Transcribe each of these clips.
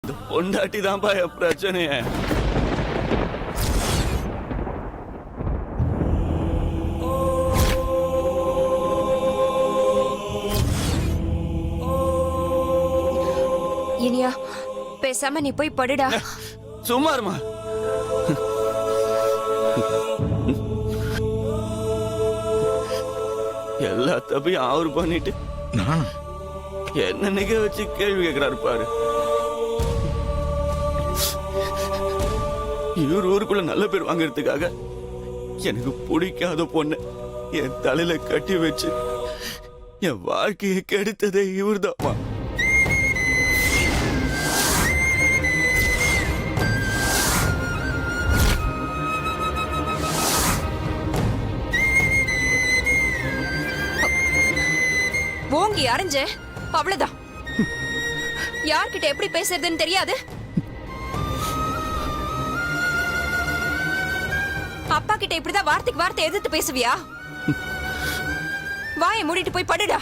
இந்த பொண்டாட்டி தான்ப்பா என் பிரச்சனைய. இனியா பேசாம நீ போய் படுடா. சும்மா இருமா. எல்லா தப்பையும் அவர் பண்ணிட்டு என்ன நிக்க வச்சு கேள்வி கேட்கிறாரு பாரு. இவர் ஊருக்குள்ள நல்ல பேர் வாங்கறதுக்காக எனக்கு பிடிக்காத பொண்ணு என் தலையில கட்டி வச்சு என் வாழ்க்கையை கெடுத்ததே இவர்தான்மா. ஓங்கி அரைஞ்ச அவ்வளவுதான். யார்கிட்ட எப்படி பேசுறதுன்னு தெரியாது. அப்பா கிட்ட இப்படிதான் வார்த்தைக்கு வார்த்தை எதிர்த்து பேசுவியா? வாயை மூடிட்டு போய் படுடா.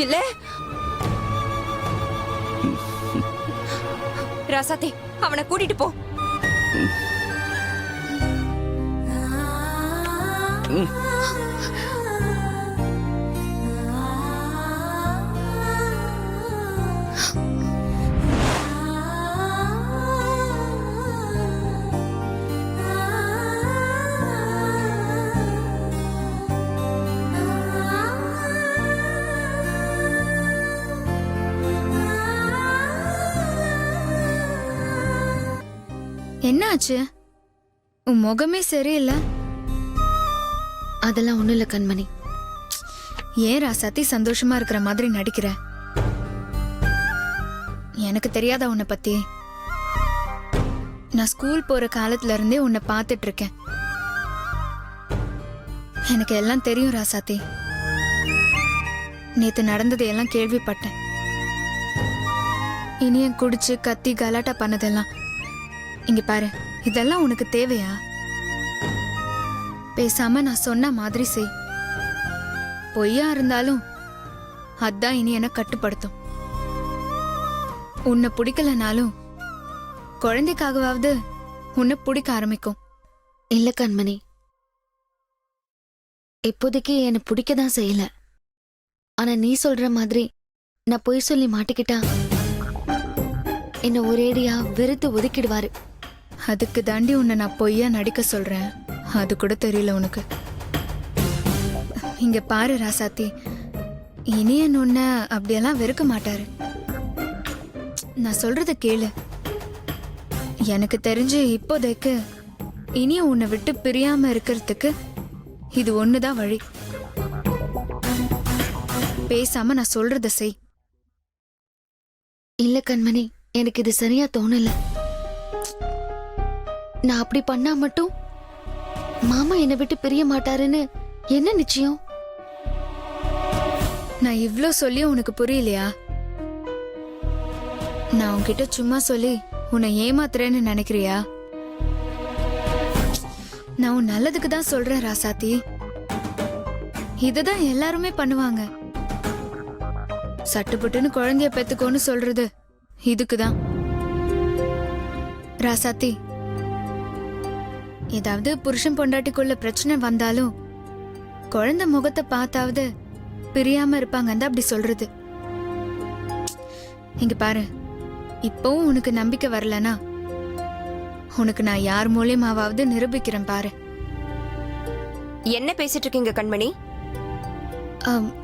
இல்ல ராசாத்தி அவனை கூட்டிட்டு போ. என்னாச்சு? உன் முகமே சரியில்லை. அதெல்லாம் ஒண்ணும் இல்ல கண்மணி. ஏன் ராசாத்தி சந்தோஷமா இருக்கிற மாதிரி நடிக்கிற? எனக்கு தெரியாதா உன்னை பத்தி? நான் ஸ்கூல் போற காலத்துல இருந்தே உன்னை பார்த்துட்டு இருக்கேன். எனக்கு எல்லாம் தெரியும் ராசாத்தி. நேத்து நடந்தது எல்லாம் கேள்விப்பட்டேன். இனியும் குடிச்சு கத்தி கலாட்டா பண்ணதெல்லாம். இங்க பாரு, இதெல்லாம் உனக்கு தேவையா? பேசாம நான் சொன்ன மாதிரி செய். பொய்யா இருந்தாலும் அதான் இனி என்ன கட்டுப்படுத்தும். உன்னை பிடிக்கலனாலும் குழந்தைக்காகவாவது உன்னை பிடிக்க ஆரம்பிக்கும். இல்ல கண்மணி, இப்போதைக்கு என்ன பிடிக்கதான் செய்யல. ஆனா நீ சொல்ற மாதிரி நான் பொய் சொல்லி மாட்டிக்கிட்டா என்ன ஒரேடியா வெறுத்து ஒதுக்கிடுவாரு. அதுக்கு தாண்டி உன்னை நான் பொய்யா நடிக்க சொல்றேன். அது கூட தெரியல உனக்கு. இங்க பாரு ராசாத்தி, இனியன் உன்னை அப்படியெல்லாம் வெறுக்க மாட்டாரு. நான் சொல்றத கேளு. எனக்கு தெரிஞ்சு இப்போதைக்கு இனிய உன்னை விட்டு பிரியாம இருக்கிறதுக்கு இது ஒண்ணுதான் வழி. பேசாம நான் சொல்றத செய். இல்ல கண்மணி, எனக்கு இது சரியா தோணல. நான் அப்படி பண்ணா மட்டும் மாமா என்னை விட்டு பிரிய மாட்டாருன்னு என்ன நிச்சயம்? நான் இவ்ளோ சொல்லியும் உனக்கு புரியலையா? நான் உன்கிட்ட சும்மா சொல்லி உன்னை ஏமாத்துறேன்னு நினைக்கிறியா? நான் உன் நல்லதுக்கு தான் சொல்றேன் ராசாத்தி. இதுதான் எல்லாருமே பண்ணுவாங்க. சட்டுப்புட்டுன்னு குழந்தைய பெத்துக்கோன்னு சொல்றது இதுக்குதான். ராசாத்தி, ஏதாவது புருஷன் பொண்டாட்டிக்குள்ள பிரச்சனை வந்தாலும் குழந்தை முகத்தை பார்த்தாவது பிரியாம இருப்பாங்க அப்படி சொல்றது. இங்க பாரு, இப்பவும் உனக்கு நம்பிக்கை வரலனா உனக்கு நான் யார் மூலியமாவது நிரூபிக்கிறேன் பாரு. என்ன பேசிட்டு இருக்கீங்க கண்மணி?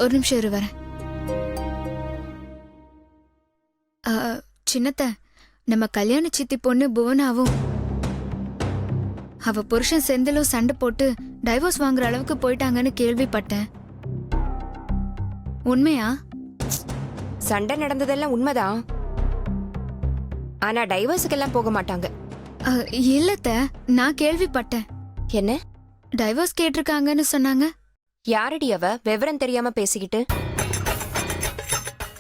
ஒரு நிமிஷம் இரு வரேன். சின்னத்த, நம்ம கல்யாண சித்தி பொண்ணு புவனாவும் அவ புருஷன் செந்திலும் சண்டை போட்டு டைவோர்ஸ் வாங்குற அளவுக்கு போயிட்டாங்கன்னு கேள்விப்பட்டேன். உண்மையா? சண்டை நடந்ததெல்லாம் உண்மைதான். ஆனா டைவர்ஸுக்கெல்லாம் போக மாட்டாங்க. இல்லத்த, நான் கேள்விப்பட்டேன். என்ன? டைவோர்ஸ் கேட்டிருக்காங்கன்னு சொன்னாங்க. யாரடி அவ விவரம் தெரியாம பேசிக்கிட்டு?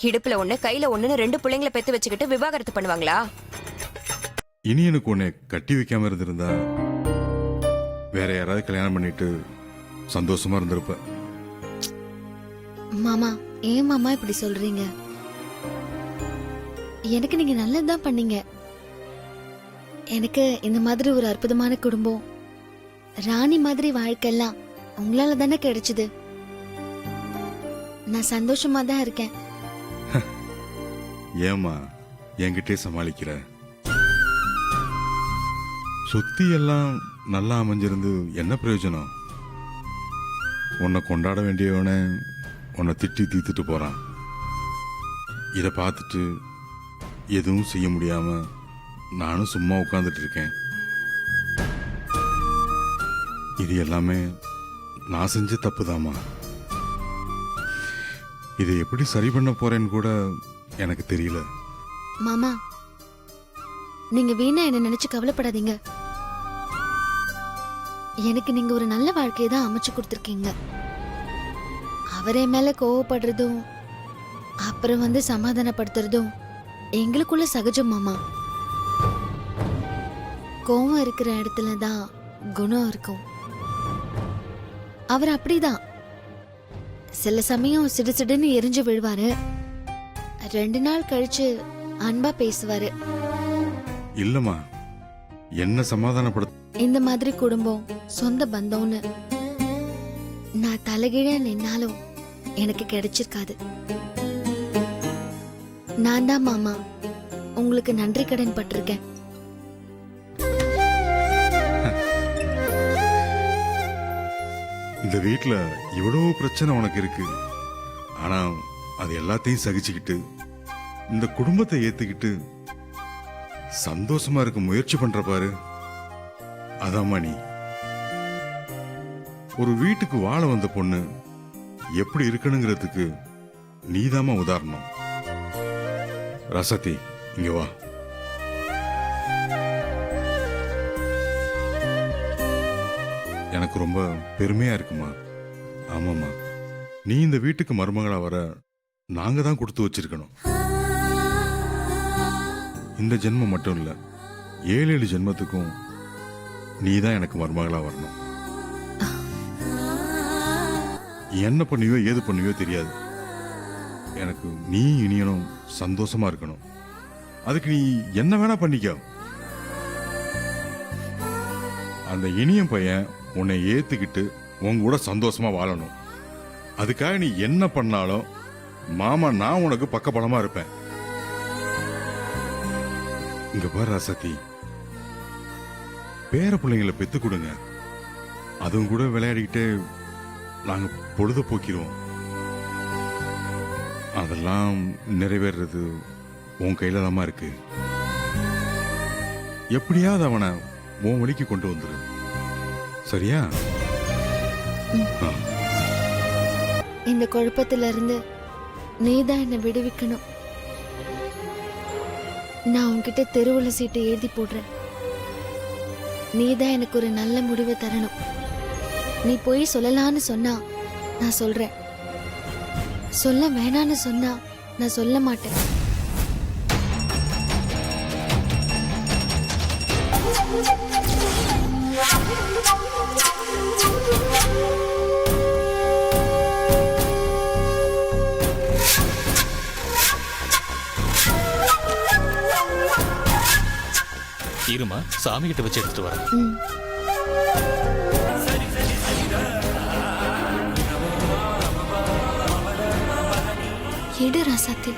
இடுப்புல ஒண்ணு கையில ஒண்ணுன்னு 2 பிள்ளைங்களை பெத்து வச்சுக்கிட்டு விவாகரத்து பண்ணுவாங்களா? இனி எனக்கு உன்னை கட்டி வைக்காம இருந்திருந்தா வேற யாராவது கல்யாணம் பண்ணிட்டு சந்தோஷமா இருந்திருப்ப. மாமா, ஏன் மாமா இப்படி சொல்றீங்க? எனக்கு நீங்க நல்லதுதான் பண்ணீங்க. எனக்கு இந்த மாதிரி ஒரு அற்புதமான குடும்பம், ராணி மாதிரி வாழ்க்கையெல்லாம் உங்களால தானே கிடைச்சது. நான் சந்தோஷமா தான் இருக்கேன். ஏமா என்கிட்டே சமாளிக்கிற? சுத்தி எல்லாம் நல்லா அமைஞ்சிருந்து என்ன பிரயோஜனம்? உன்னை கொண்டாட வேண்டியவனை உன்னை திட்டி தீத்துட்டு போறான். இதை பார்த்துட்டு எதுவும் செய்ய முடியாம நானும் சும்மா உட்கார்ந்துட்டு இருக்கேன். இது எல்லாமே நான் செஞ்ச தப்புதாம்மா. இதை எப்படி சரி பண்ண போறேன்னு கூட எனக்கு தெரியல. மாமா, நீங்க வீணா என்ன நினைச்சு கவலைப்படாதீங்க. எனக்கு நீங்க ஒரு நல்ல வாழ்க்கையை தான் அமைச்சு கொடுத்துருக்கீங்க. அவரே மேல கோவப்படுறதும் அப்புறம் வந்து சமாதானப்படுத்துறதும் எங்களுக்குள்ள சகஜம் மாமா. கோவம் இருக்கிற இடத்துல தான் குணம் இருக்கும். அவர் அப்படிதான். சில சமயம் சிடுசிடுன்னு எரிஞ்சு விழுவாரு, 2 நாள் கழிச்சு அன்பா பேசுவாரு. இல்லம்மா, என்ன சமாதானப்படுத்த இந்த மாதிரி குடும்பம் சொந்த பந்தம்னு நான் தலைகீழ நின்னாலும் எனக்கு கிடைச்சிருக்காது. நான் தான் மாமா உங்களுக்கு நன்றி கடன் பட்டிருக்கேன். இந்த வீட்ல இவ்வளவு பிரச்சனை உனக்கு இருக்கு. ஆனா அது எல்லாத்தையும் சகிச்சுக்கிட்டு இந்த குடும்பத்தை ஏத்துக்கிட்டு சந்தோஷமா இருக்க முயற்சி பண்ற பாரு, அதாம்மா நீ. ஒரு வீட்டுக்கு வாழ வந்த பொண்ணு எப்படி இருக்கணுங்கிறதுக்கு நீதாம்மா உதாரணம். ரசதி, இங்க வா. எனக்கு ரொம்ப பெருமையா இருக்குமா. ஆமாம்மா, நீ இந்த வீட்டுக்கு மருமகளா வர நாங்க தான் கொடுத்து வச்சிருக்கணும். இந்த ஜென்மம் மட்டும் இல்ல, 7 ஜென்மத்துக்கும் நீ தான் எனக்கு மருமகளா வரணும். என்ன பண்ணுவியோ ஏது பண்ணுவியோ தெரியாது, எனக்கு நீ இனியனும் சந்தோஷமா இருக்கணும். அதுக்கு நீ என்ன வேணா பண்ணிக்க. அந்த இனியன் பையன் உன்னை ஏத்துக்கிட்டு உன் கூட சந்தோஷமா வாழணும். அதுக்காக நீ என்ன பண்ணாலும் மாமா நான் உனக்கு பக்கபலமா இருப்பேன். இங்க பாரு ரசதி, பேர பிள்ளைங்களை பெத்து கொடுங்க. அதுவும் கூட விளையாடிக்கிட்டு நாங்க பொழுத போக்கிடுவோம். அதெல்லாம் நிறைவேறது உன் கையில தாமா இருக்கு. எப்படியாவது அவனை உன் வழிக்கு கொண்டு வந்துரு, சரியா? இந்த குழப்பத்துல இருந்து நீதான் என்னை விடுவிக்கணும். நான் உன்கிட்ட தெருவுல சீட்டு எழுதி போடுறேன். நீதான் எனக்கு ஒரு நல்ல முடிவை தரணும். நீ போய் சொல்லலான்னு சொன்னா நான் சொல்றேன், சொல்ல வேணான்னு சொன்னா நான் சொல்ல மாட்டேன். இருமா, சாமி கிட்ட வச்சு எடுத்துட்டு வரேன். எடு ராசாத்தி.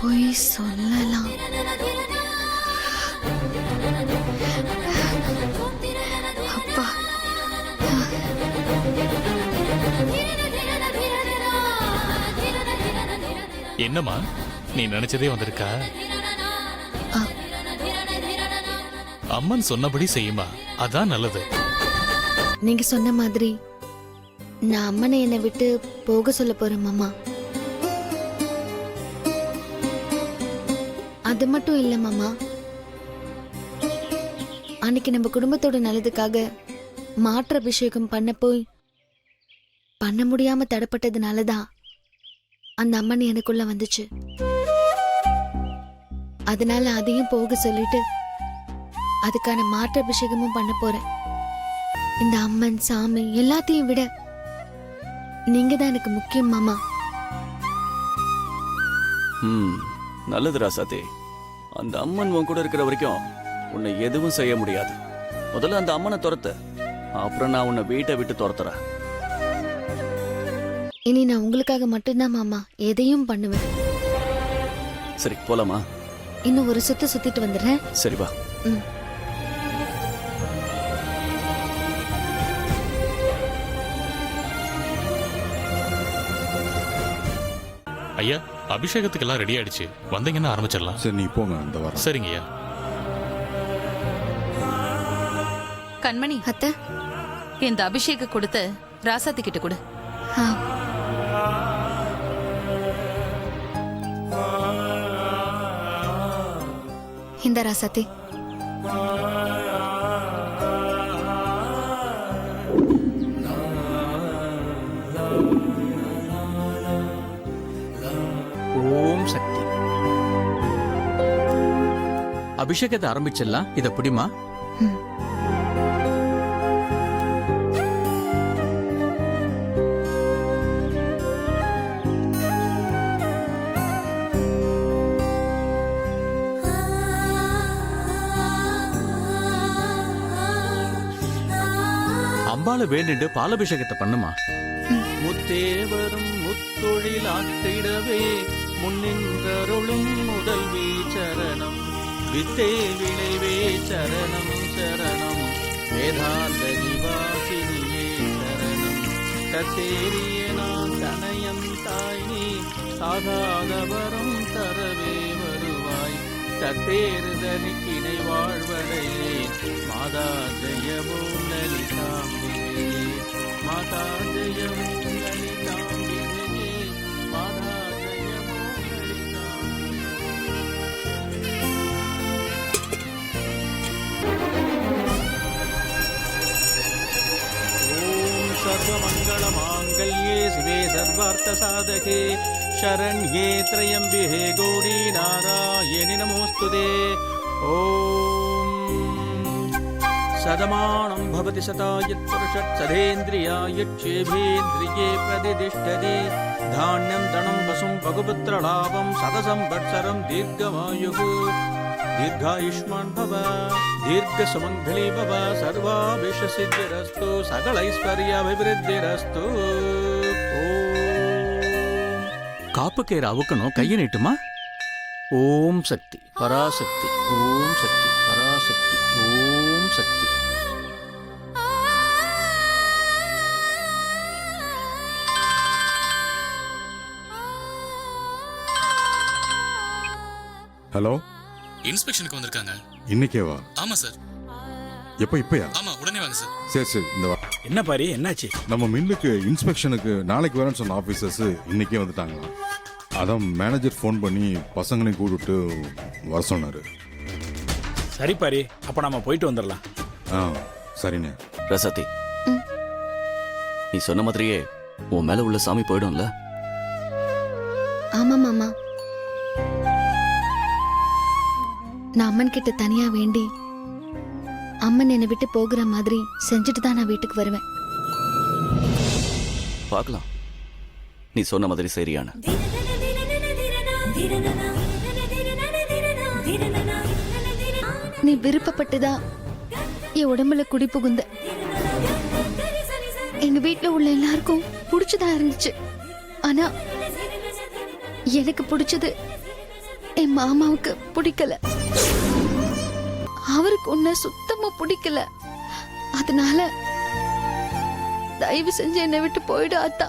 போய் சொல்லலாம். அப்பா, என்னம்மா, நீ நினைச்சதே வந்திருக்கா? அம்மன் சொன்னபடி செய்யுமா, அதான் நல்லது. நீங்க சொன்ன மாதிரி நான் அம்மனை என்னை விட்டு போக சொல்ல போறேன் மாமா. அது மட்டும் இல்ல மாமா, அன்னைக்கு நம்ம குடும்பத்தோட நல்லதுக்காக மாற்று அபிஷேகம் பண்ண போய் பண்ண முடியாம தடப்பட்டதுனாலதான் அந்த அம்மன் எனக்குள்ள வந்துச்சு. அதனால அதையும் போக சொல்லிட்டு அதுக்கான மாற்று அபிஷேகமும் பண்ண போறேன். இந்த அம்மன் சாமி எல்லாத்தையும் விட நீங்க தான் எனக்கு முக்கியம் மாமா. நல்லது ராசாத்தி. அந்த அம்மன் உன் கூட இருக்கிற வரைக்கும் உன்னை எதுவும் செய்ய முடியாது. முதல்ல அந்த அம்மனை துரத்து, அப்புறம் நான் உன்னை வீட்டை விட்டு துரத்துறேன். இனி நான் உங்களுக்காக மட்டும்தான் மாமா எதையும் பண்ணுவேன். சரி போலாமா? இன்னும் ஒரு சுத்து சுத்திட்டு வந்துடுறேன். சரி வா. ம். ஐயா, அபிஷேகத்துக்கு எல்லாம் ரெடி ஆயிடுச்சு. வந்தீங்கன்னா ஆரம்பிச்சிடலாம். சரி நீ போங்க, இந்த வாரம். சரிங்க ஐயா. கண்மணி, அத்தை. இந்த அபிஷேக கொடுத்து ராசாத்தி கிட்ட கொடு. ஆ. இந்த ராசாத்தி. ஓம் சக்தி. அபிஷேகத்தை ஆரம்பிச்சிடலாம். இத புடிமா? அம்பால வேண்டிட்டு பாலாபிஷேகத்தை பண்ணுமா? முத்தேவரும் முத்தொழிலாற்றிடவே முன்னின்றருளும் முதல்வி சரணம். வித்தே விளைவே சரணம் சரணம். வேதாந்த நிவாசினியே சரணம். கத்தேரிய நான் தனயம் தாய் நீ சாகாதவரம் தரவே வருவாய். தத்தேறுதனிக்கினை வாழ்வடையே மாதா ஜெயவோம் லலிதாம்பிகே. மாதா ஜெயவோம் லலிதாம்பிகே. மாதா ஜெயவோம் லலிதாம்பிகே. ஓம் சர்வமங்கள மாங்கல்யே சிவே சர்வார்த்த சாதகே शरण्ये त्र्यम्बिके गौरी नारायणि नमोस्तुते. ॐ सदमानं भवति शतायुत्पुरुषः सदेन्द्रियायुष्येभेन्द्रिये प्रतिष्ठति. धान्यं धनं वसुं भगुपुत्रलाभं शतसंवत्सरं दीर्घमायुः. दीर्घायुष्मान् भव दीर्घसुमङ्गली भव. सर्वाभिष्टसिद्धिरस्तु सकलैश्वर्याभिवृद्धिरस्तु. காப்பு கயிறு அவுக்கணும். கையை நீட்டுமா? ஓம் சக்தி பராசக்தி. ஓம் சக்தி பராசக்தி. ஓம் சக்தி. ஹலோ, இன்ஸ்பெக்ஷனுக்கு வந்திருக்காங்க. இன்னைக்கேவா? ஆமா சார். எப்போ? இப்பயா? ஆமா, உடனே வாங்க சார். சரி சரி, இந்த வா. என்ன பாரி, என்னாச்சு? நம்ம மில்லுக்கு இன்ஸ்பெக்ஷனுக்கு நாளைக்கு வரேன்னு சொன்ன ஆஃபீஸர்ஸ் இன்னைக்கே வந்துட்டாங்களாம். அதான் மேனேஜர் ஃபோன் பண்ணி பசங்களையும் கூப்பிட்டு வர சொன்னார். சரி பாரி, அப்போ நம்ம போயிட்டு வந்துடலாம். ஆ சரிண்ணே. ரசாத்தி, நீ சொன்ன மாதிரியே உன் மேல உள்ள சாமி போயிடும்ல? ஆமா மாமா. நான் அம்மன் கிட்ட தனியா வேண்டி அம்மன் என்னை விட்டு போகிற மாதிரி செஞ்சுட்டு தான் நான் வீட்டுக்கு வருவேன். பார்க்கலாம் நீ சொன்ன மாதிரி சரியான. நீ விருப்பப்பட்டுதான் என் உடம்புல குடி புகுந்த. எங்க வீட்டுல உள்ள எல்லாருக்கும் பிடிச்சதா இருந்துச்சு. ஆனா எனக்கு பிடிச்சது என் மாமாவுக்கு பிடிக்கல. அவருக்கு உன்னை சுத்தமா பிடிக்கல. அதனால தயவு செஞ்சு என்னை விட்டு போயிடு ஆத்தா.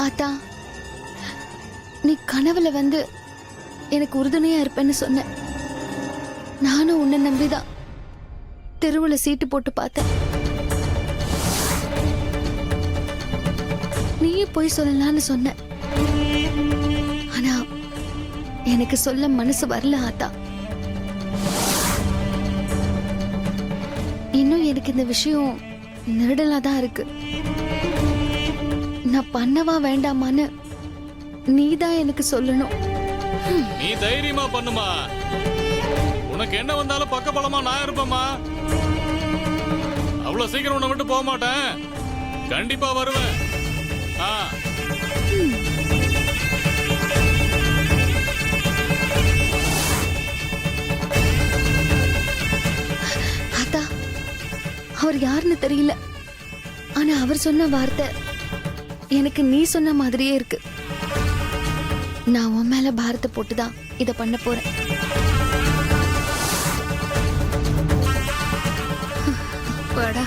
ஆத்தா, நீ கனவுல வந்து எனக்கு உறுதுணையா இருப்பேன்னு சொன்ன. நானும் உன்னை நம்பிதான் தெருவுல சீட்டு போட்டு பார்த்தேன். நீயே போய் சொல்லலான்னு சொன்ன. ஆனா எனக்கு சொல்ல மனசு வரல ஆத்தா. இன்னும் எனக்கு இந்த விஷயம் நெருடலா தான் இருக்கு. நான் பண்ணவா வேண்டாமான்னு நீதான் எனக்கு சொல்லணும். நீ தைரியமா பண்ணுமா. உனக்கு என்ன வந்தாலும் பக்கபலமா நான் இருப்பேம்மா. அவ்வளவு சீக்கிரம் உன்னை விட்டு போக மாட்டேன். கண்டிப்பா வருவேன். அதா அவர் யாருன்னு தெரியல, ஆனா அவர் சொன்ன வார்த்தை எனக்கு நீ சொன்ன மாதிரியே இருக்கு. நான் உன் மேல பாரத்தை போட்டுதான் இத பண்ண போறேன். வாடா.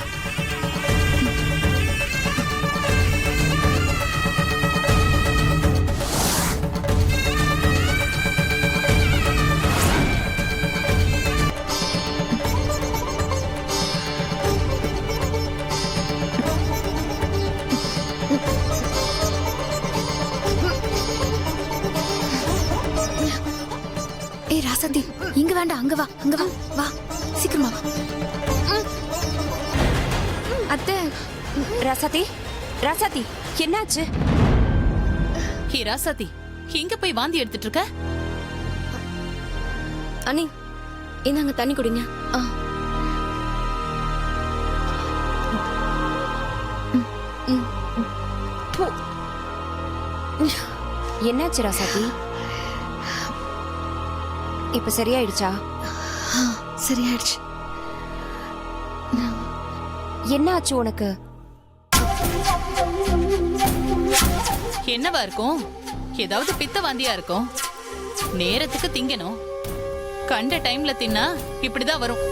ஏய் ராசாத்தி, இங்க வேண்டாம், அங்க வா, அங்க வா, வா சீக்கிரமா வா. அத்தை, ராசாத்தி, ராசாத்தி, என்னாச்சு? ஹே ராசாத்தி, எங்க போய் வாந்தி எடுத்துட்டு இருக்க? அண்ணி, இந்தாங்க தண்ணி குடிங்க. போ. என்னாச்சு ராசாத்தி? இப்ப சரியாயிடுச்சா? சரியாயிடுச்சு. என்ன ஆச்சு உனக்கு? என்னவா இருக்கும்? ஏதாவது பித்த வாந்தியா இருக்கும். நேரத்துக்கு திங்கணும். கண்ட டைம்ல தின்னா இப்படிதான் வரும்.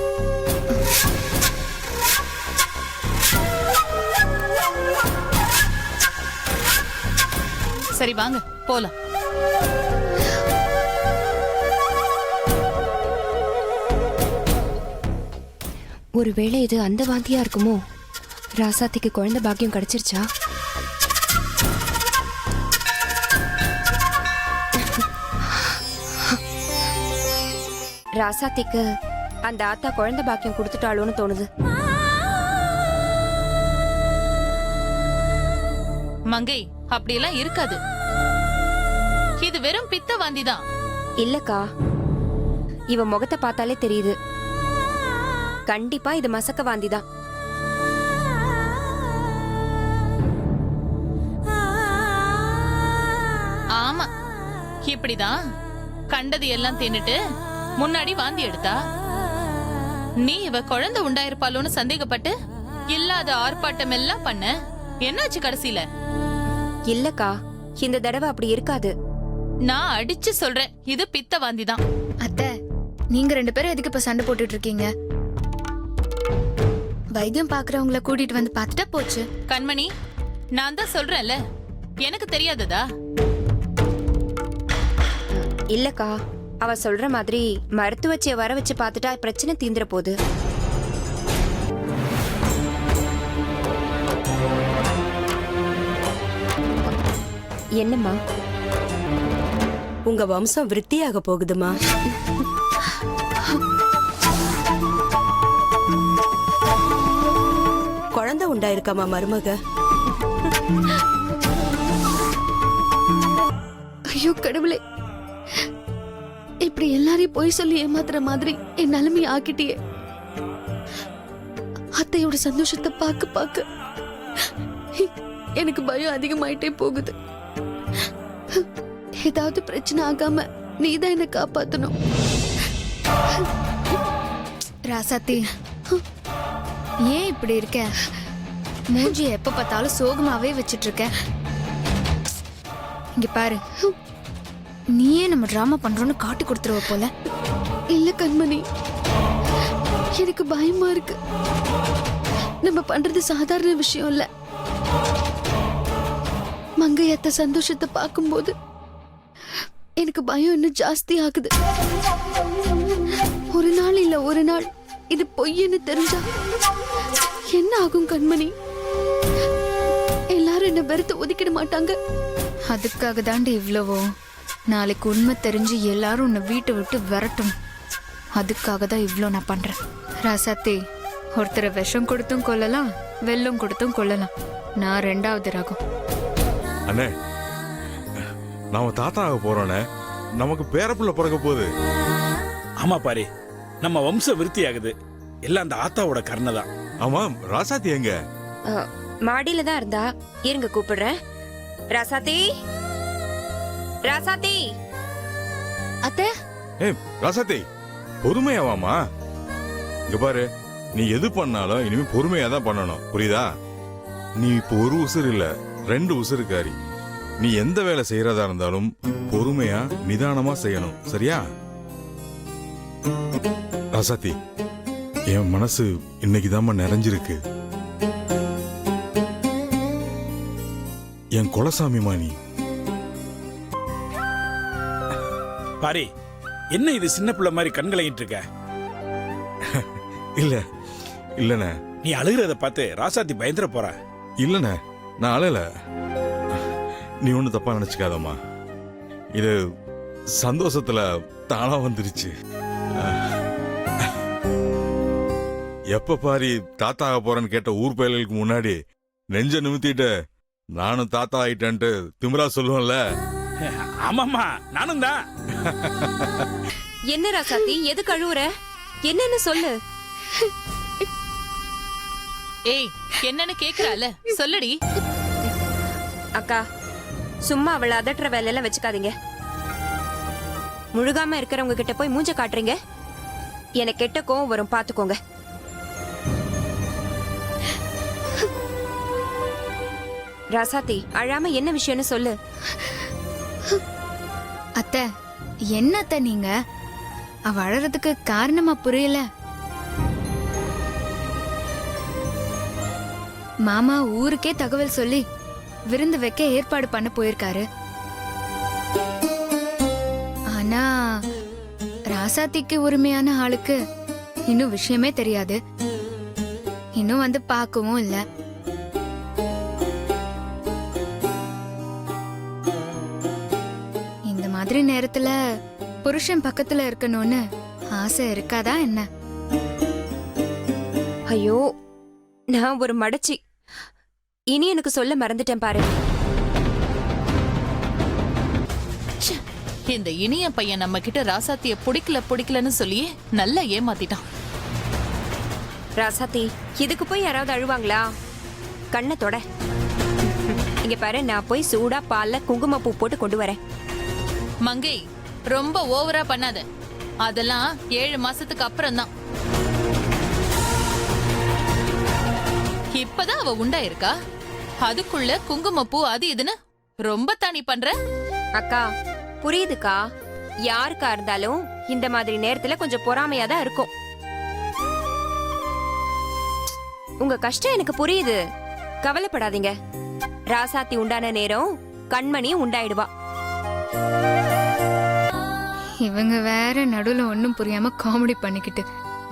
சரி வாங்க போலாம். ஒருவேளை இது அந்த வாந்தியா இருக்குமோ? ராசாத்திக்கு குழந்தை பாக்கியம் கிடைச்சிருச்சா? ராசாத்திக்கு அந்த ஆத்தா குழந்தை பாக்கியம் கொடுத்துட்டாளோன்னு தோணுது. மங்கை, அப்படியெல்லாம் இருக்காது. இது வெறும் பித்த வாந்திதான். இல்லக்கா, இவ முகத்தை பார்த்தாலே தெரியுது. கண்டிப்பா இது மசக்க வாந்திதான். ஆமா, இப்படிதான் கண்டது எல்லாம் தின்னுட்டு முன்னாடி வாந்தி எடுத்தா. நீ இவ குழந்தை உண்டாயிருப்பாளோன்னு சந்தேகப்பட்டு இல்லாத ஆர்ப்பாட்டம் எல்லாம் பண்ண. என்னாச்சு கடைசியில? இல்லக்கா, இந்த தடவை அப்படி இருக்காது. நான் அடிச்சு சொல்றேன், இது பித்த வாந்திதான். அத்தை, நீங்க 2 பேரும் எதுக்கு இப்ப சண்டை போட்டுட்டு இருக்கீங்க? வைத்தியம் பாக்குறவங்கள கூட்டிட்டு வந்து பார்த்துட்டா போச்சு. கண்மணி, நான் தான் சொல்றேன்ல, எனக்கு தெரியாததா? இல்லக்கா, அவ சொல்ற மாதிரி மருத்துவச்சிய வர வச்சு பார்த்துட்டா பிரச்சனை தீந்துற போகுது. என்னம்மா, உங்க வம்சம் விருத்தியாக போகுதுமா. குழந்தை உண்டாயிருக்காமா மருமக. ஐயோ கடவுளே, இப்படி எல்லாரையும் பொய் சொல்லி ஏமாத்துற மாதிரி என் நிலைமை ஆக்கிட்டியே. அத்தையோட சந்தோஷத்தை பார்க்க பார்க்க எனக்கு பயம் அதிகமாயிட்டே போகுது. ஏதாவது பிரச்சனை ஆகாம நீதான் என்ன காப்பாத்தணும். ராசாத்தி, ஏன் இப்படி இருக்க? மூஞ்சி எப்ப பார்த்தாலும் சோகமாவே வச்சிட்டு இருக்க. இங்க பாரு, நீயே நம்ம டிராமா பண்றோம்னு காட்டி கொடுத்துருவ போல. இல்ல கண்மணி, எனக்கு பயமா இருக்கு. நம்ம பண்றது சாதாரண விஷயம் இல்ல. மங்கையத்த சந்தோஷத்தை பார்க்கும்போது எனக்கு பயம் இன்னும் ஜாஸ்தி ஆகுது. ஒரு நாள் இல்ல ஒரு நாள் இது பொய்ன்னு தெரிஞ்சா என்ன ஆகும் கண்மணி? எல்லாரும் என்ன வெறுத்து ஒதுக்கிட மாட்டாங்க? அதுக்காக தாண்டி இவ்வளவோ. நாளைக்கு உண்மை தெரிஞ்சு எல்லாரும் உன்னை வீட்டை விட்டு விரட்டும். அதுக்காக தான் இவ்வளோ நான் பண்றேன். ராசாத்தி, ஒருத்தரை விஷம் கொடுத்தும் கொல்லலாம், வெல்லம் கொடுத்தும் கொல்லலாம். நான் 2வது ரகம். அண்ணே, நாம தாத்தா ஆக போறோண்ணே. நமக்கு பேரப்புள்ள பிறக்க போகுது. ஆமா பாரி, நம்ம வம்ச விருத்தி ஆகுது. எல்லாம் அந்த ஆத்தாவோட கருணை தான். ஆமா, ராசாத்தி எங்க? மாடியில தான் இருந்தா, இருங்க கூப்பிடுறேன். ராசாத்தி, ராசாத்தி. அத்தை, ஏய் ராசாத்தி, பொறுமையாவாமா? இங்க பாரு, நீ எது பண்ணாலும் இனிமே பொறுமையா தான் பண்ணணும், புரியுதா? நீ இப்போ ஒரு உசுறு இல்ல, 2 உசுறுக்காரி. நீ எந்த வேலை செய்யறதா இருந்தாலும் பொறுமையா நிதானமா செய்யணும், சரியா? ராசாத்தி, என் மனசு இன்னைக்குதாம்மா நிறைஞ்சிருக்கு. என் குலசாமிமா நீ. பாரி, என்ன இது சின்ன பிள்ளை மாதிரி கண்களையிட்டு இருக்க? இல்ல இல்லண்ணே. நீ அழுகிறத பார்த்து ராசாத்தி பயந்துட போறா. இல்லண்ணே, நான் அழல. நீ ஒண்ணு தப்பா நினைச்சுக்காதம்மா. இது சந்தோஷத்துல தானா வந்துருச்சு. எப்ப பாரி தாத்தா ஆக போறேன்னு கேட்ட ஊர் பயலுக்கு முன்னாடி நெஞ்ச நிமித்திட்டு நானும் தாத்தா ஆயிட்டேன்ட்டு திமிரா சொல்லுவேன்ல. ஆமாமா, நானும் தான். என்ன ராசாத்தி, எது கழுவுற? என்னன்னு சொல்லு. ஏய், என்னன்னு கேக்குறால, சொல்லுடி. அக்கா, சும்மா அவளை அதட்டுற வேலையெல்லாம் வச்சுக்காதீங்க. முழுகாம இருக்கிறவங்க கிட்ட போய் மூஞ்ச காட்டுறீங்க. எனக்கு கெட்ட கோவம் வரும், பாத்துக்கோங்க. ராசாத்தி, அழாம என்ன விஷயம்னு சொல்லு. அத்தை, என்ன அத்தை நீங்க? அவ அழறதுக்கு காரணமா புரியல. மாமா ஊருக்கே தகவல் சொல்லி விருந்து வைக்க ஏற்பாடு பண்ண போயிருக்காரு. ஆனா ராசாத்திக்கு உரிமையான ஆளுக்கு இன்னும் விஷயமே தெரியாது. இன்னும் வந்து பார்க்கவும் இல்ல. இந்த மாதிரி நேரத்துல புருஷன் பக்கத்துல இருக்கணும்னு ஆசை இருக்காதா என்ன? ஐயோ, நான் ஒரு மடச்சி. இனி எனக்கு சொல்ல மறந்துட்டேன் பாரு. இந்த இனிய பையன் நம்ம கிட்ட ராசாத்திய பிடிக்கலன்னு சொல்லி நல்லா ஏமாத்திட்டான். ராசாத்தி, இதுக்கு போய் யாராவது அழுவாங்களா? கண்ணை தொட. இங்க பாரு, நான் போய் சூடா பால்ல குங்குமப்பூ போட்டு கொண்டு வரேன். மங்கை, ரொம்ப ஓவரா பண்ணாத. அதெல்லாம் 7 மாசத்துக்கு அப்புறம் தான். இப்பதான் அவ உண்டா இருக்கா, அதுக்குள்ள குங்குமப்பூ அது இதுன்னு ரொம்ப தானி பண்ற. அக்கா, புரியுதுக்கா. யாருக்கா இருந்தாலும் இந்த மாதிரி நேரத்துல கொஞ்சம் பொறாமையா தான் இருக்கும். உங்க கஷ்டம் எனக்கு புரியுது, கவலைப்படாதீங்க. ராசாத்தி உண்டான நேரம் கண்மணியும் உண்டாயிடுவா. இவங்க வேற நடுவுல ஒன்னும் புரியாம காமெடி பண்ணிக்கிட்டு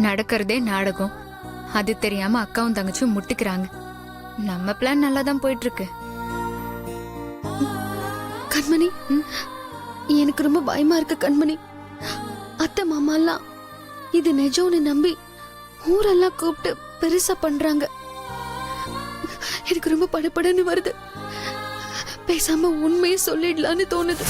நடக்கிறதே நாடகம். அது தெரியாம அக்காவும் தங்கச்சியும் முட்டிக்கிறாங்க. நம்ம பிளான் நல்லா தான் போயிட்டு இருக்கு. கண்மணி, எனக்கு ரொம்ப பயமா இருக்கு கண்மணி. அத்தை மாமாலாம் இது நிஜம்னு நம்பி ஊரெல்லாம் கூப்பிட்டு பெருசா பண்றாங்க. எனக்கு ரொம்ப படபடன்னு வருது. பேசாம உண்மையை சொல்லிடலான்னு தோணுது.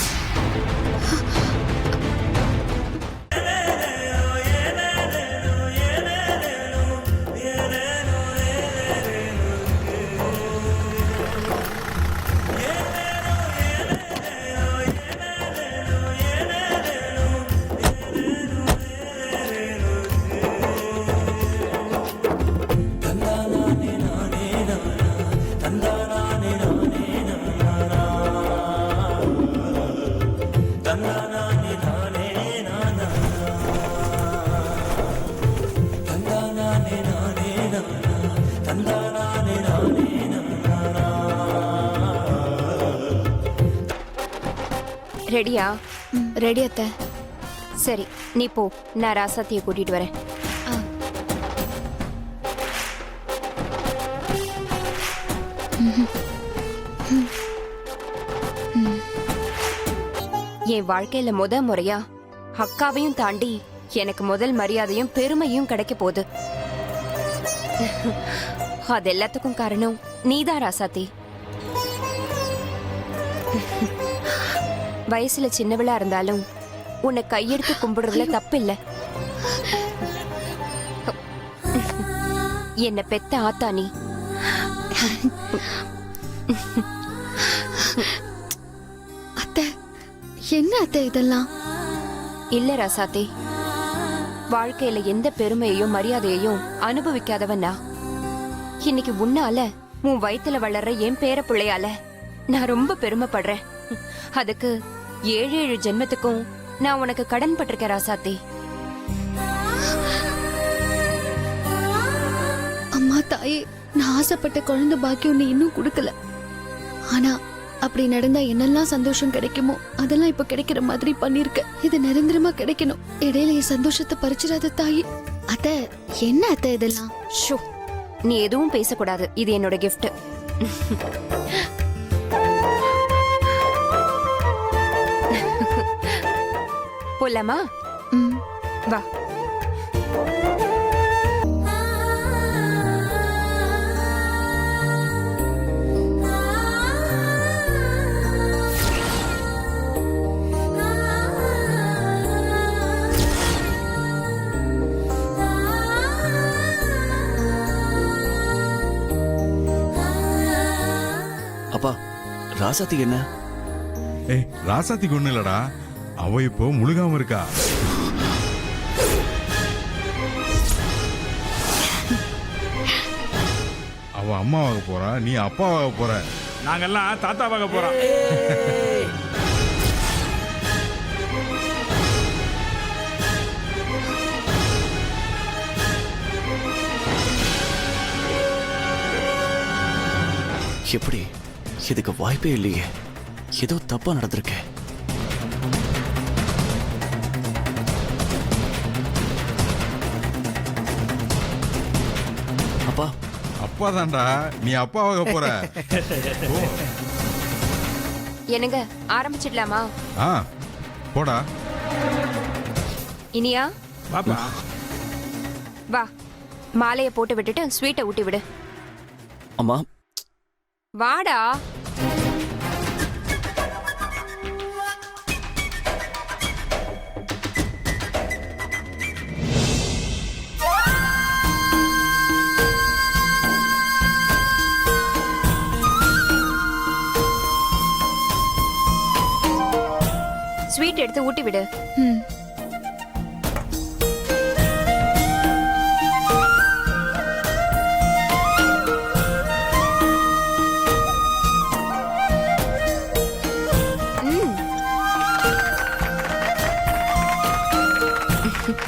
ரெடியா? ரெடி அத்தை. சரி, நீ போ, நான் ராசாத்தியை கூட்டிட்டு வரேன். என் வாழ்க்கையில முறையா அக்காவையும் தாண்டி எனக்கு முதல் மரியாதையும் பெருமையும் கிடைக்க போகுது. அது எல்லாத்துக்கும் காரணம் நீதான் ராசாத்தி. வயசுல சின்னவளா இருந்தாலும் உன்னை கையெடுத்து கும்பிடுறதுல தப்பு இல்ல. என்ன பெத்த ஆத்தா நீ. அத்தை, என்ன அத்தை இதெல்லாம்? இல்ல ராசாத்தி, வாழ்க்கையில எந்த பெருமையையும் மரியாதையையும் அனுபவிக்காதவன் நான். இன்னைக்கு உன்னால உன் வயித்துல வளர்ற என் பேர பிள்ளையால நான் ரொம்ப பெருமைப்படுறேன். அதுக்கு 7 ஜென்மத்துக்கும் நான் உனக்கு கடன் பட்டிருக்கேன் ராசாத்தி. அம்மா தாயே, நான் ஆசைப்பட்ட குழந்தை பாக்கியம் நீ இன்னும் கொடுக்கல. ஆனா அப்படி நடந்தா என்னெல்லாம் சந்தோஷம் கிடைக்குமோ அதெல்லாம் இப்ப கிடைக்கிற மாதிரி பண்ணிருக்க. இது நிரந்தரமா கிடைக்கணும். இடையில என் சந்தோஷத்தை பறிச்சிடாத தாயே. அத்தை, என்ன அத்தை இதெல்லாம்? ஷோ, நீ எதுவும் பேசக்கூடாது. இது என்னோட கிஃப்ட். போலாமா? ம். வா. அப்பா, ராசாத்திக்கு என்ன? ஏய், ராசாத்திக்கு ஒண்ணு இல்லடா, அவ இப்போ முழுகாம இருக்கா. அவ அம்மாவாக போறா, நீ அப்பாவாக போற. நாங்கெல்லாம் தாத்தாவாக போறோம். எப்படி? இதுக்கு வாய்ப்பே இல்லையே. ஏதோ தப்பா நடந்திருக்கு. அப்பா, அப்பா தான்டா, நீ அப்பாவாக போற. ஓ, என்னங்க, ஆரம்பிச்சிடலாமா? ஆ, போடா. இனியா, பாப்பா, வா. மாலையை போட்டு விட்டுட்டு ஸ்வீட்டை ஊட்டி விடு. அம்மா, வாடா. ஸ்வீட் எடுத்து ஊட்டி விடு. ம்.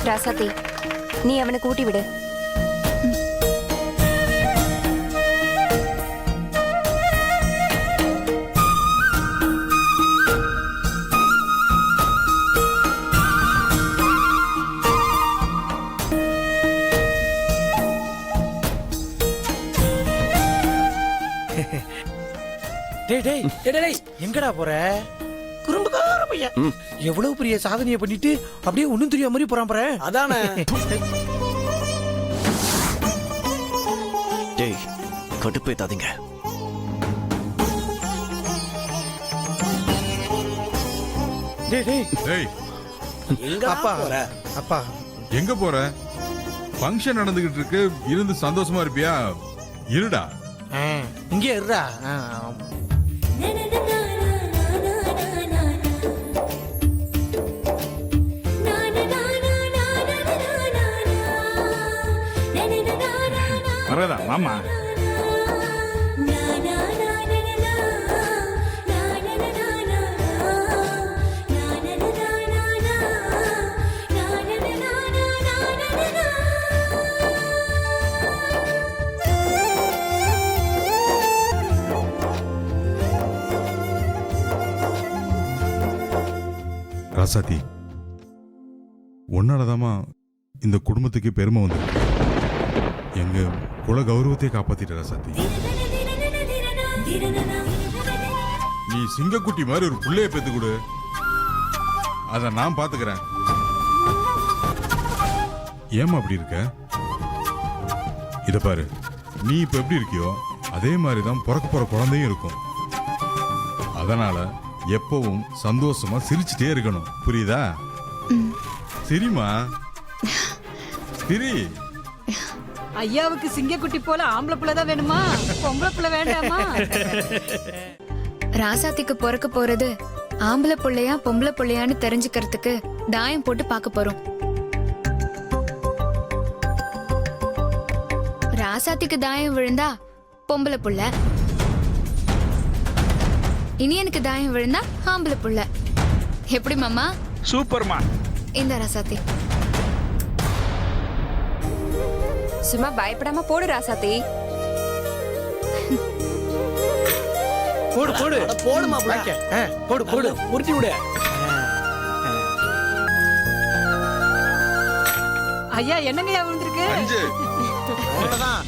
ராசாத்தி, நீ அவனுக்கு ஊட்டி விடு. டேய் டேய் டேய் டேய், எங்கடா போற? குறும்புக்கார பையன் எவ்வளவு பெரிய சாதனையை பண்ணிட்டு அப்படியே ஒண்ணும் தெரியாத மாதிரி போறான் பாரு. அதானே. டேய், கடுப்பேத்தாதீங்க. டேய் டேய் டேய், எங்க அப்பா போற? அப்பா எங்க போற? ஃபங்க்ஷன் நடந்துகிட்டு இருக்கு, இருந்து சந்தோஷமா இருப்பியா? இருடா. இங்க இருடா. வரதா மாமா. ராசாத்தி, உன்னாலதாமா இந்த குடும்பத்துக்கு பெருமை வந்து எங்க குல கௌரவத்தை காப்பாத்திட்ட ராசாத்தி. நீ சிங்கக்குட்டி மாதிரி ஒரு புள்ளைய பெத்து கொடு, அத நான் பாத்துக்கிறேன். ஏமா அப்படி இருக்க? இத பாரு, நீ இப்ப எப்படி இருக்கியோ அதே மாதிரிதான் பிறக்க போற குழந்தையும் இருக்கும். அத அதனால எப்பவும் சந்தோஷமா சிரிச்சுட்டே இருக்கணும், புரியுதா? சிரிமா, சிரி. ஐயாவுக்கு சிங்கக்குட்டி போல ஆம்பளை புள்ள தான் வேணுமா, பொம்பளை புள்ள வேண்டாமா? ராசாத்திக்கு பிறக்க போறது ஆம்பளை புள்ளையா பொம்பளை புள்ளையான்னு தெரிஞ்சுக்கிறதுக்கு தாயம் போட்டு பார்க்க போறோம். ராசாத்திக்கு தாயம் விழுந்தா பொம்பளை புள்ள, இனியனுக்கு தாயம் விழுந்தா ஆம்பளை புள்ள. எப்படி மாமா? சூப்பர்மா. இந்த ராசாத்தி சும்மா பயப்படாம போடு ராசாத்தி. போடு போடு போடுமா புள்ள. போடு போடு உருட்டி விடு. ஐயா என்னங்கய்யா விழுந்திருக்கு? அவ்வளவுதான்.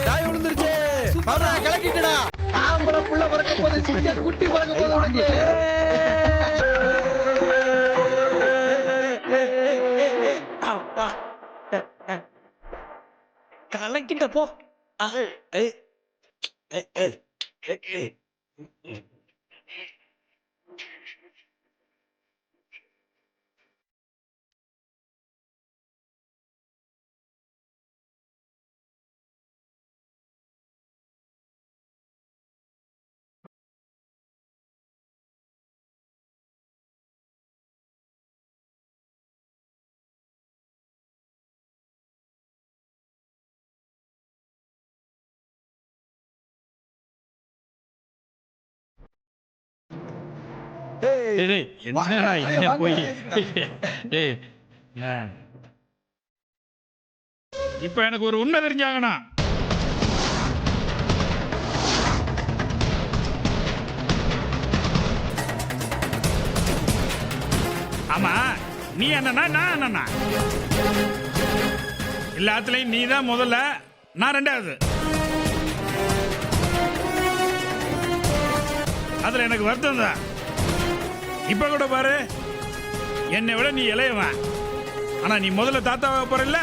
தாய் விழுந்துருச்சு. பாருடா, கிளக்கிட்டடா. ஆம்பளை புள்ள பிறக்க போது, சிங்க குட்டி பிறக்க போது உனக்கு. கலக்கிட்ட போ. இப்ப எனக்கு ஒரு உண்மை தெரிஞ்சாங்கண்ணா. ஆமா, நீ என்னன்னா நான் என்னன்னா? எல்லாத்துலயும் நீ தான் முதல்ல, நான் ரெண்டாவது. அதுல எனக்கு வருத்தம் தான். இப்ப கூட பாரு, என்னை விட நீ இளையவன், ஆனா நீ முதல்ல தாத்தாவை போறல்ல,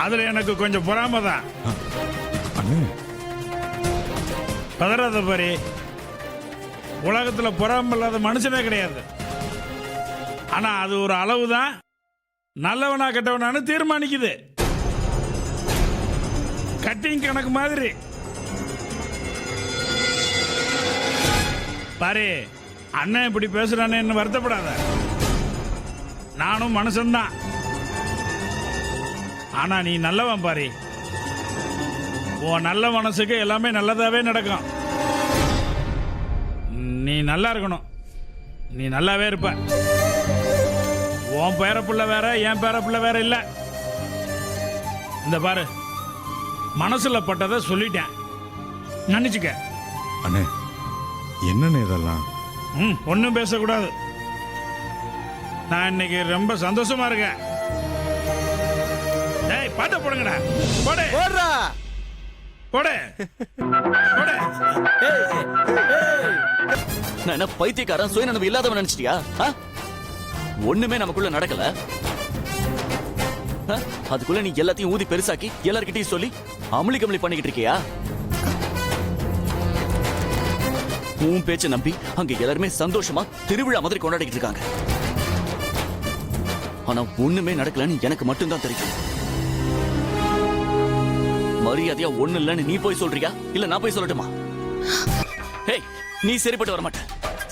அதுல எனக்கு கொஞ்சம் பொறாம தான். பதறாத பாரு, உலகத்துல பொறாம இல்லாத மனுஷனே கிடையாது. ஆனா அது ஒரு அளவுதான் நல்லவனா கெட்டவனான்னு தீர்மானிக்குது. கட்டிங் கணக்கு மாதிரி பாரு. அண்ணன் இப்படி பேசுறானேன்னு வருத்தப்படாத. நானும் மனுஷன்தான், ஆனா நீ நல்லவன் பாரு. உன் நல்ல மனசுக்கு எல்லாமே நல்லதாவே நடக்கும். நீ நல்லா இருக்கணும், நீ நல்லாவே இருப்ப. உன் பேரப்புள்ள வேற, என் பேரப்புள்ள வேற இல்ல. இந்த பாரு, மனசுல பட்டதை சொல்லிட்டேன், நினைச்சுக்க. அண்ணே, என்னன்னு இதெல்லாம்? ஒன்னும் பேசக்கூடாது. நான் இன்னைக்கு ரொம்ப சந்தோஷமா இருக்கேன். டேய், பாட்ட போடுங்கடா. போடு போடுறா. போடு போடு. நான் என்ன பைத்தியக்காரன், சுயநனவு இல்லாதவன் நினைச்சிட்டியா? ஒண்ணுமே நமக்குள்ள நடக்கல. அதுக்குள்ள நீ எல்லாத்தையும் ஊதி பெருசாக்கி எல்லார்கிட்டையும் சொல்லி அமளி கமளி பண்ணிக்கிட்டு இருக்கியா? உன் பேச்ச நம்பி அங்க எல்லாருமே சந்தோஷமா திருவிழா மாதிரி கொண்டாடிக்கிட்டு இருக்காங்க. ஆனா ஒண்ணுமே நடக்கலன்னு எனக்கு மட்டும்தான் தெரியும். மரியாதையா ஒண்ணு இல்லன்னு நீ போய் சொல்றியா, இல்ல நான் போய் சொல்லட்டுமா? ஏய், நீ சரிப்பட்டு வரமாட்ட,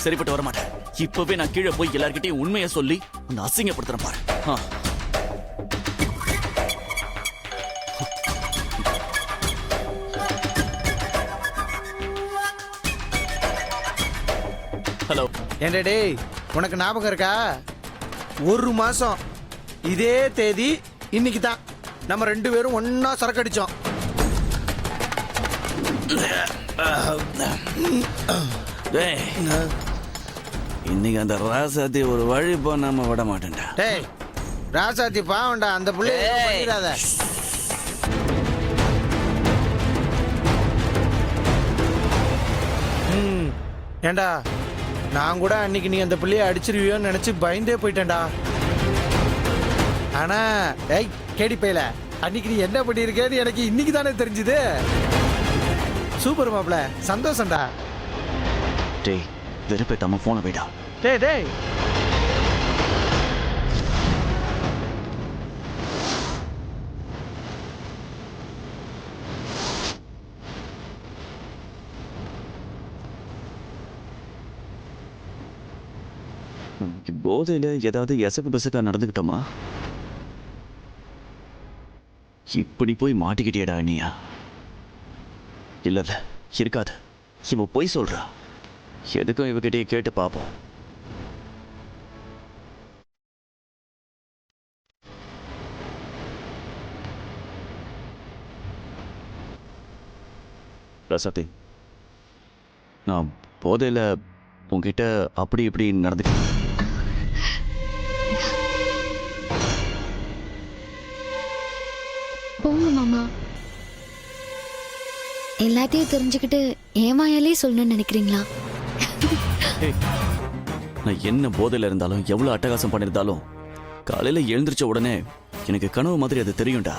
சரிப்பட்டு வரமாட்ட. இப்பவே நான் கீழே போய் எல்லார்கிட்டையும் உண்மையை சொல்லி அந்த அசிங்கப்படுத்துறேன் பாரு. ஹலோ. ஏண்டா டேய், உனக்கு ஞாபகம் இருக்கா? ஒரு மாசம் இதே தேதி இன்னைக்கு தான் நம்ம 2 பேரும் ஒன்னா சரக்கு அடிச்சோம். இன்னைக்கு அந்த ராசாத்தி ஒரு வழி போனாம விட மாட்டேன்டா. டேய், ராசாத்தி பாவண்டா, அந்த பிள்ளைய பண்ணிடாத. ஏண்டா, நான் கூட அன்னைக்கு நீ அந்த பிள்ளைய அடிச்சிருவியோன்னு நினைச்சு பயந்தே போயிட்டேன்டா. ஆனா ஏய் கேடி பையல, அன்னைக்கு நீ என்ன பண்ணிருக்கேன்னு எனக்கு இன்னைக்கு தானே தெரிஞ்சுது. சூப்பர் மாப்ள, சந்தோஷம்டா. டேய் வெறுப்பேத்தாம போன வைடா. டேய் டேய் போதையில ஏதாவது எசக்கு பிசக்கா நடந்துக்கிட்டோமா? இப்படி போய் மாட்டிக்கிட்டியடா நீயா? இல்ல இருக்காது, இவ போய் சொல்றா. எதுக்கும் இவகிட்டயே கேட்டு பார்ப்போம். ரசத்தி, நான் போதையில உங்ககிட்ட அப்படி இப்படி நடந்துக்கிட்டேன். போங்க மாமா. எல்லாத்தையும் தெரிஞ்சுக்கிட்டு ஏமாயாலே சொல்லணும்னு நினைக்கிறீங்களா? நான் என்ன போதையில இருந்தாலும் எவ்வளவு அட்டகாசம் பண்ணியிருந்தாலும் காலையில எழுந்திரிச்ச உடனே எனக்கு கனவு மாதிரி அது தெரியும்டா.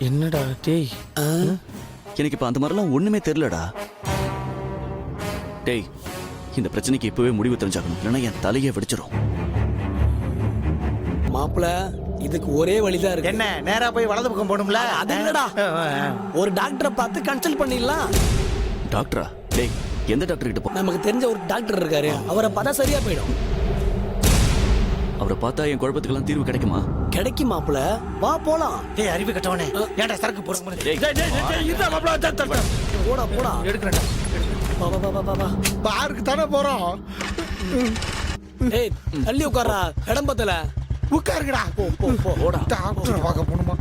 என்னடா டேய்? எனக்கு இப்ப அந்த மாதிரிலாம் ஒண்ணுமே தெரியலடா. டேய், இந்த பிரச்சனைக்கு இப்பவே முடிவு தெரிஞ்சாகணும், இல்லைன்னா என் தலையே வெடிச்சிடும். மாப்பிள, இதுக்கு ஒரே வழிதான் இருக்கு. என்ன, நேரா போய் வலது பக்கம் போகணும்ல? அது இல்லடா, ஒரு டாக்டரை பார்த்து கன்சல்ட் பண்ணிடலாம். டாக்டரா? டேய், எந்த டாக்டர் கிட்ட போ? நமக்கு தெரிஞ்ச ஒரு டாக்டர் இருக்காரு, அவரை பார்த்தா சரியா போயிடும். அவரை பார்த்தா என் குழப்பத்துக்கெல்லாம் தீர்வு கிடைக்குமா? கிடைக்கும் மாப்பிள, வா போலாம். டேய் அறிவு கட்டவனே, ஏன்டா சரக்கு போறீங்க? டேய், டேய் டேய் டேய், இந்த மாப்ள போடா போடா. எடுக்கறேன்டா. வா வா வா வா வா. பாருக்கு தானே போறோம். ஏய், தள்ளி உட்கார்றா, இடம் பத்தல. உட்காருங்கடா. போ போ போ. டாக்டர் பார்க்க போணுமா?